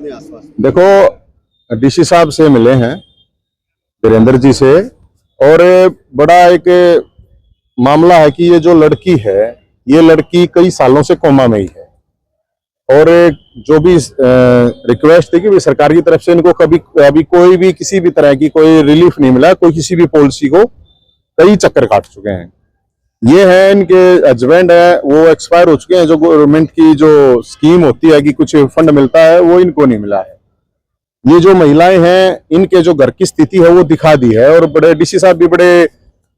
उन्हें आश्वासन? देखो, डीसी साहब से मिले हैं, वीरेंद्र जी से, और बड़ा एक मामला है कि ये जो लड़की है, ये लड़की कई सालों से कोमा में ही है, और जो भी रिक्वेस्ट थी कि भी सरकार की तरफ से इनको कभी अभी कोई भी किसी भी तरह की कोई रिलीफ नहीं मिला, कोई किसी भी पॉलिसी को कई चक्कर काट चुके हैं। ये है, इनके हस्बैंड है वो एक्सपायर हो चुके हैं। जो गवर्नमेंट की जो स्कीम होती है कि कुछ फंड मिलता है, वो इनको नहीं मिला है। ये जो महिलाएं हैं, इनके जो घर की स्थिति है वो दिखा दी है, और बड़े डीसी साहब भी बड़े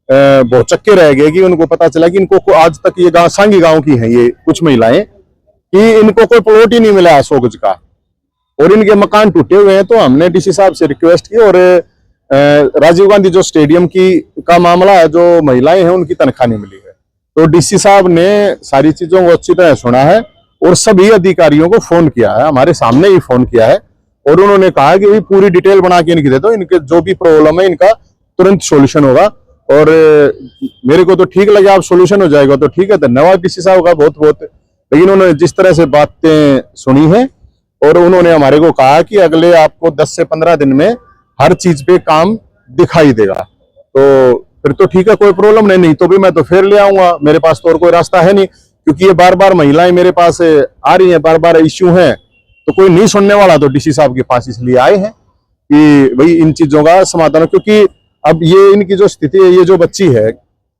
बहुत चक्के रह गए कि उनको पता चला कि इनको आज तक ये गांव सांगी गांव की हैं ये कुछ महिलाएं, कि इनको कोई प्लॉट ही नहीं मिला है 100 गज का, और इनके मकान टूटे हुए हैं। तो हमने डीसी साहब से रिक्वेस्ट की, और राजीव गांधी जो स्टेडियम का मामला है, जो महिलाएं हैं उनकी तनख्वाह नहीं मिली है, तो डीसी साहब ने सारी चीजों को अच्छी तरह सुना है, और सभी अधिकारियों को फोन किया है, हमारे सामने ही फोन किया है, और उन्होंने कहा कि पूरी डिटेल बना के इनकी दे दो, इनके जो भी प्रॉब्लम है इनका तुरंत सॉल्यूशन होगा। और मेरे को तो ठीक लगे, आप सॉल्यूशन हो जाएगा तो ठीक है, धन्यवाद डीसी साहब का बहुत बहुत। लेकिन उन्होंने जिस तरह से बातें सुनी है, और उन्होंने हमारे को कहा कि अगले आपको 10 से 15 दिन में हर चीज पे काम दिखाई देगा, तो फिर तो ठीक है, कोई प्रॉब्लम नहीं तो भी मैं तो फिर ले आऊंगा, मेरे पास तो और कोई रास्ता है नहीं, क्योंकि ये बार बार महिलाएं मेरे पास आ रही हैं, बार बार इश्यू है, तो कोई नहीं सुनने वाला, तो डीसी साहब के पास इसलिए आए हैं कि भाई इन चीजों का समाधान। क्योंकि अब ये इनकी जो स्थिति है, ये जो बच्ची है,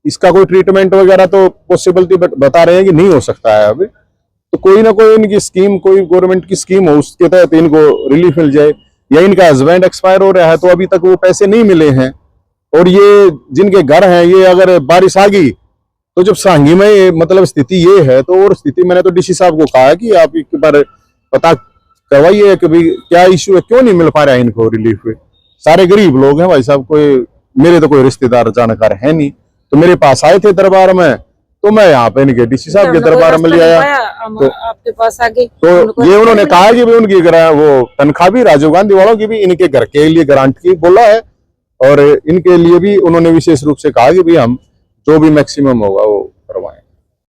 इसका कोई ट्रीटमेंट वगैरह तो पॉसिबिलिटी बता रहे हैं कि नहीं हो सकता है अभी, तो कोई ना कोई इनकी स्कीम, कोई गवर्नमेंट की स्कीम हो, उसके तहत इनको रिलीफ मिल जाए। या इनका हस्बैंड एक्सपायर हो रहा है, तो अभी तक वो पैसे नहीं मिले हैं, और ये जिनके घर हैं, ये अगर बारिश आ गई तो जब सांगी में मतलब स्थिति ये है, तो और स्थिति मैंने तो डीसी साहब को कहा कि आप एक बार पता करवाइए कि भाई क्या इश्यू है, क्यों नहीं मिल पा रहा है इनको रिलीफ। सारे गरीब लोग हैं भाई साहब, कोई मेरे तो कोई रिश्तेदार जानकार है नहीं, तो मेरे पास आए थे दरबार में, तो मैं यहाँ पे इनके डीसी साहब के दरबार में ले आया, तो आपके पास आगे तो ये उन्होंने कहा कि भी उनकी वो तनख्वाह भी राजीव गांधी वालों की भी इनके घर के लिए गारंट की बोला है, और इनके लिए भी उन्होंने विशेष रूप से कहा कि भी हम जो भी मैक्सिमम होगा वो करवाएं।